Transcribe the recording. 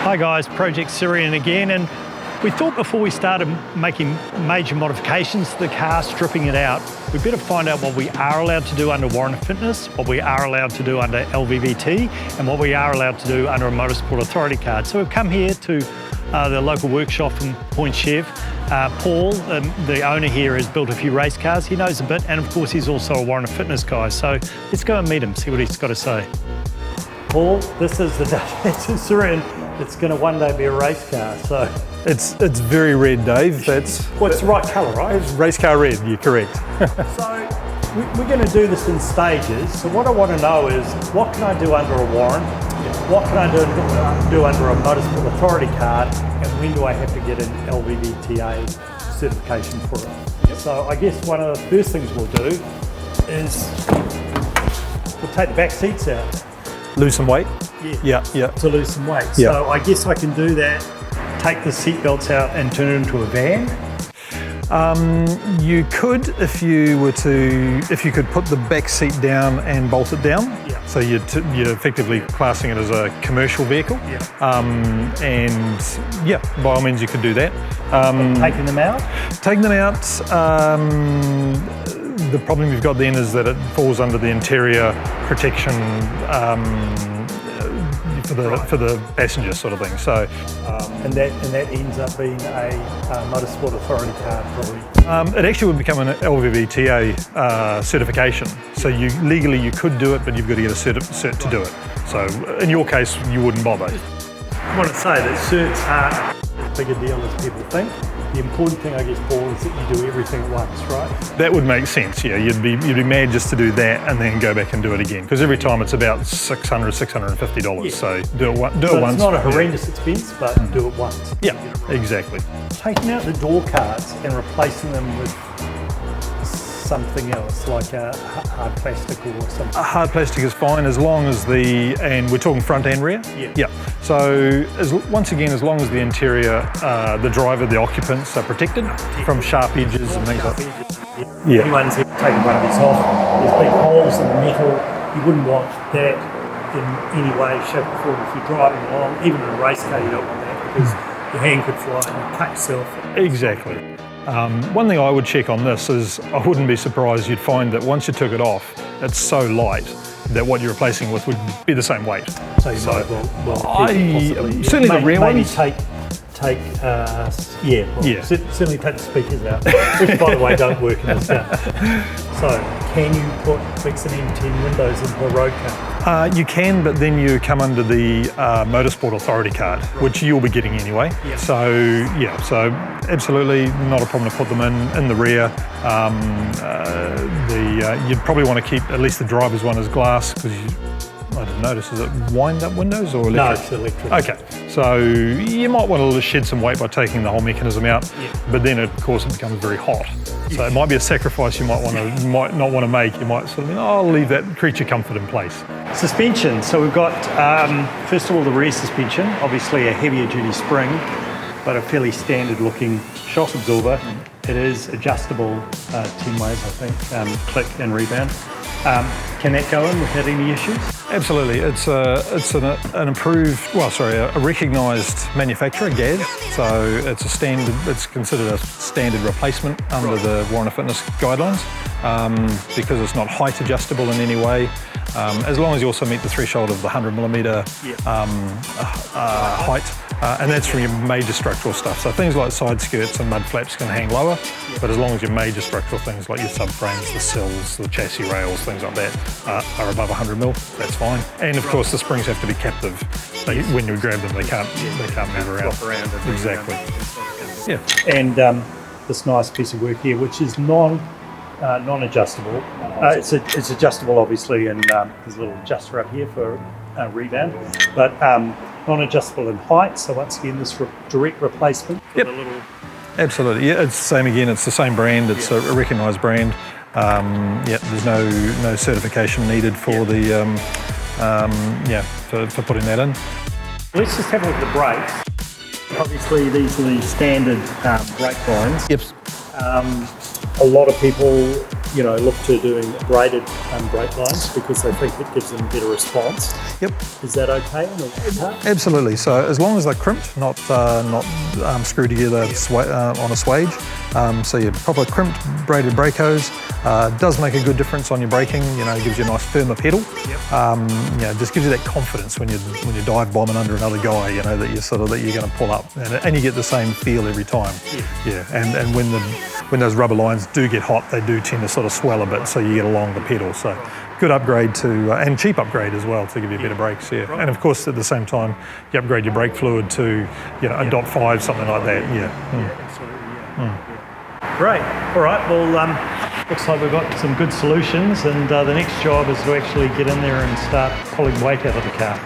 Hi guys, Project Syrian again, and we thought before we started making major modifications to the car, stripping it out, we better find out what we are allowed to do under warrant fitness, what we are allowed to do under LVVT, and what we are allowed to do under a Motorsport Authority card. So we've come here to the local workshop in Point Chev. Paul, the owner here, has built a few race cars. He knows a bit, and of course he's also a warrant fitness guy. So let's go and meet him, see what he's got to say. Paul, this is the Daihatsu Syrian. It's going to one day be a race car, so. It's very red, Dave. It's the right colour, right? It's race car red, you're correct. So we're going to do this in stages. So what I want to know is, what can I do under a warrant? What can I do under a Motorsport Authority card? And when do I have to get an LVVTA certification for it? Yep. So I guess one of the first things we'll do is we'll take the back seats out. Lose some weight? Yeah. To lose some weight. Yeah. So I guess I can do that, take the seat belts out and turn it into a van. You could if you could put the back seat down and bolt it down. Yeah. So you're effectively classing it as a commercial vehicle. Yeah. And yeah, by all means you could do that. Taking them out? Taking them out, the problem you've got then is that it falls under the interior protection for the passenger sort of thing. So, and that ends up being a Motorsport Authority card, probably. It actually would become an LVVTA certification. So legally you could do it, but you've got to get a cert to do it. So in your case, you wouldn't bother. I want to say that certs aren't as big a deal as people think. The important thing, I guess, Paul, is that you do everything at once, right? That would make sense, yeah. You'd be mad just to do that and then go back and do it again, because every time it's about $600, $650. Yeah. So do it once. It's not a horrendous expense, but do it once. Yeah, exactly. Taking out the door cards and replacing them with something else, like a hard plastic or something. A hard plastic is fine as long as and we're talking front and rear? Yeah. So once again, as long as the interior, the driver, the occupants are protected from sharp edges and things like that. Yeah. Anyone's taken one of these off, there's big holes in the metal. You wouldn't want that in any way, shape or form if you're driving along. Even in a race car, you don't want that because your hand could fly and you cut yourself. Exactly. One thing I would check on this is I wouldn't be surprised you'd find that once you took it off, it's so light that what you're replacing with would be the same weight. So you might well certainly the rear ones. Certainly take the speakers out, which by the way don't work in this car. So can you put fix and M10 windows into a road car? You can, but then you come under the Motorsport Authority card, which you'll be getting anyway. Yeah. So absolutely not a problem to put them in the rear. You'd probably want to keep at least the driver's one as glass, because I didn't notice, is it wind-up windows or electric? No, it's electric. Okay, so you might want to shed some weight by taking the whole mechanism out, but then of course it becomes very hot. So it might be a sacrifice you might not want to make. You might sort of think, oh, I'll leave that creature comfort in place. Suspension. So we've got, first of all, the rear suspension, obviously a heavier duty spring, but a fairly standard looking shock absorber. It is adjustable 10 ways, I think, click and rebound. Can that go in without any issues? Absolutely. It's an approved, a recognised manufacturer, GAD. So it's a standard. It's considered a standard replacement under the warrant fitness guidelines because it's not height adjustable in any way. As long as you also meet the threshold of the 100mm height, and that's from your major structural stuff. So things like side skirts and mud flaps can hang lower, but as long as your major structural things like your subframes, the sills, the chassis rails, things like that are above 100mm, that's fine. And of course the springs have to be captive. When you grab them, they can't move around. Exactly. Yeah. And this nice piece of work here, which is non-adjustable. It's adjustable obviously, and there's a little adjuster up here for rebound, but non-adjustable in height. So once again, this direct replacement for the little. Absolutely, yeah. It's the same again. It's the same brand. It's a recognised brand. There's no certification needed for the for putting that in. Let's just have a look at the brakes. Obviously, these are the standard brake lines. Yep. A lot of people look to doing braided brake lines because they think it gives them better response. Yep. Is that okay on the car? Absolutely. So as long as they're crimped, not screwed together on a swage. So your proper crimped braided brake hose does make a good difference on your braking. It gives you a nice firmer pedal. Yep. Just gives you that confidence when you dive bombing under another guy. That you're going to pull up, and you get the same feel every time. Yeah. And when those rubber lines do get hot, they do tend to sort of swell a bit, so you get along the pedal. So good upgrade and cheap upgrade as well to give you better brakes. Yeah. And of course at the same time you upgrade your brake fluid to a .5, something like that. Great. All right. Well, looks like we've got some good solutions, and the next job is to actually get in there and start pulling weight out of the car.